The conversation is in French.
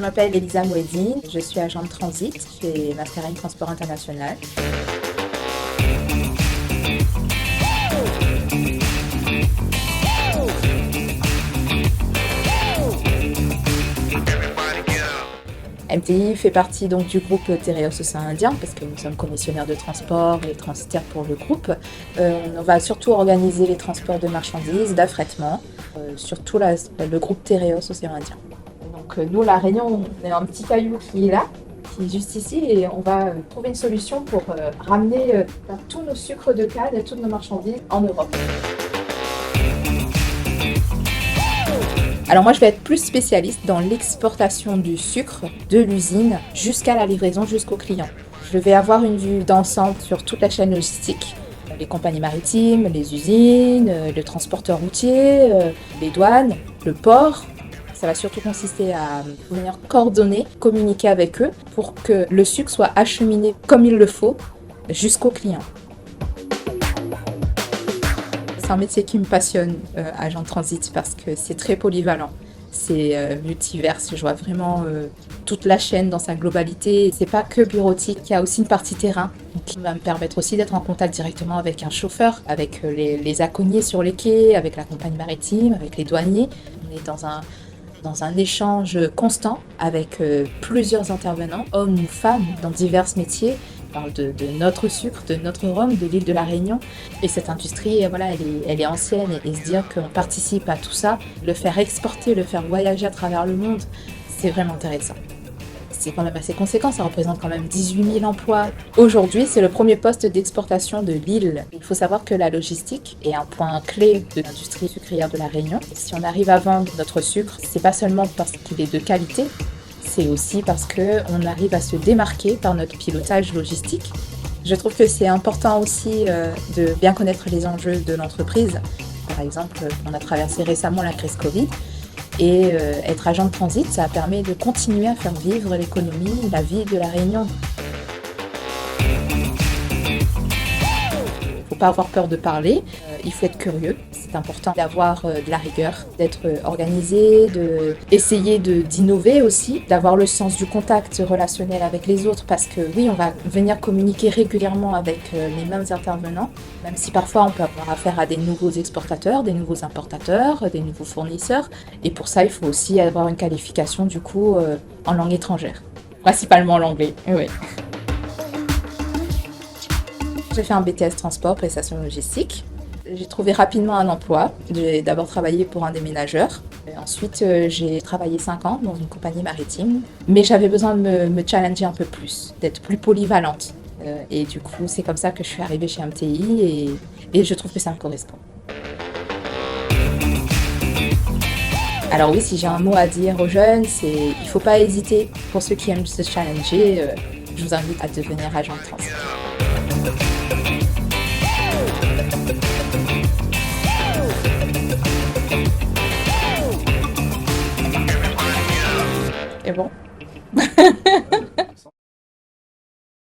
m'appelle Elisa Mouedine, je suis agent de transit chez Mascareignes Transport International. MTI fait partie donc du groupe Tereos Océan Indien parce que nous sommes commissionnaires de transport et transitaires pour le groupe. On va surtout organiser les transports de marchandises, d'affrètement, sur tout le groupe Tereos Océan Indien. Donc nous, la Réunion, on est un petit caillou qui est là, qui est juste ici, et on va trouver une solution pour ramener tous nos sucres de canne et toutes nos marchandises en Europe. Alors moi, je vais être plus spécialiste dans l'exportation du sucre de l'usine jusqu'à la livraison, jusqu'au client. Je vais avoir une vue d'ensemble sur toute la chaîne logistique, les compagnies maritimes, les usines, le transporteur routier, les douanes, le port. Ça va surtout consister à venir coordonner, communiquer avec eux pour que le sucre soit acheminé comme il le faut jusqu'au client. C'est un métier qui me passionne, agent de transit, parce que c'est très polyvalent. C'est multiverse, je vois vraiment toute la chaîne dans sa globalité. C'est pas que bureautique, il y a aussi une partie terrain qui va me permettre aussi d'être en contact directement avec un chauffeur, avec les aconniers sur les quais, avec la compagnie maritime, avec les douaniers. On est dans un échange constant avec plusieurs intervenants, hommes ou femmes, dans divers métiers. On parle de notre sucre, de notre rhum, de l'île de la Réunion. Et cette industrie, voilà, elle est ancienne. Et se dire qu'on participe à tout ça, le faire exporter, le faire voyager à travers le monde, c'est vraiment intéressant. C'est quand même assez conséquent, ça représente quand même 18 000 emplois. Aujourd'hui, c'est le premier poste d'exportation de l'île. Il faut savoir que la logistique est un point clé de l'industrie sucrière de la Réunion. Si on arrive à vendre notre sucre, c'est pas seulement parce qu'il est de qualité, c'est aussi parce qu'on arrive à se démarquer par notre pilotage logistique. Je trouve que c'est important aussi de bien connaître les enjeux de l'entreprise. Par exemple, on a traversé récemment la crise Covid et être agent de transit, ça permet de continuer à faire vivre l'économie, la vie de la Réunion. Il ne faut pas avoir peur de parler, il faut être curieux. C'est important d'avoir de la rigueur, d'être organisé, d'essayer d'innover aussi, d'avoir le sens du contact relationnel avec les autres, parce que oui, on va venir communiquer régulièrement avec les mêmes intervenants, même si parfois on peut avoir affaire à des nouveaux exportateurs, des nouveaux importateurs, des nouveaux fournisseurs, et pour ça il faut aussi avoir une qualification du coup en langue étrangère, principalement l'anglais. Oui. J'ai fait un BTS transport, prestation logistique. J'ai trouvé rapidement un emploi. J'ai d'abord travaillé pour un déménageur. Et ensuite, j'ai travaillé 5 ans dans une compagnie maritime. Mais j'avais besoin de me challenger un peu plus, d'être plus polyvalente. Et du coup, c'est comme ça que je suis arrivée chez MTI et je trouve que ça me correspond. Alors oui, si j'ai un mot à dire aux jeunes, c'est il ne faut pas hésiter. Pour ceux qui aiment se challenger, je vous invite à devenir agent de transit.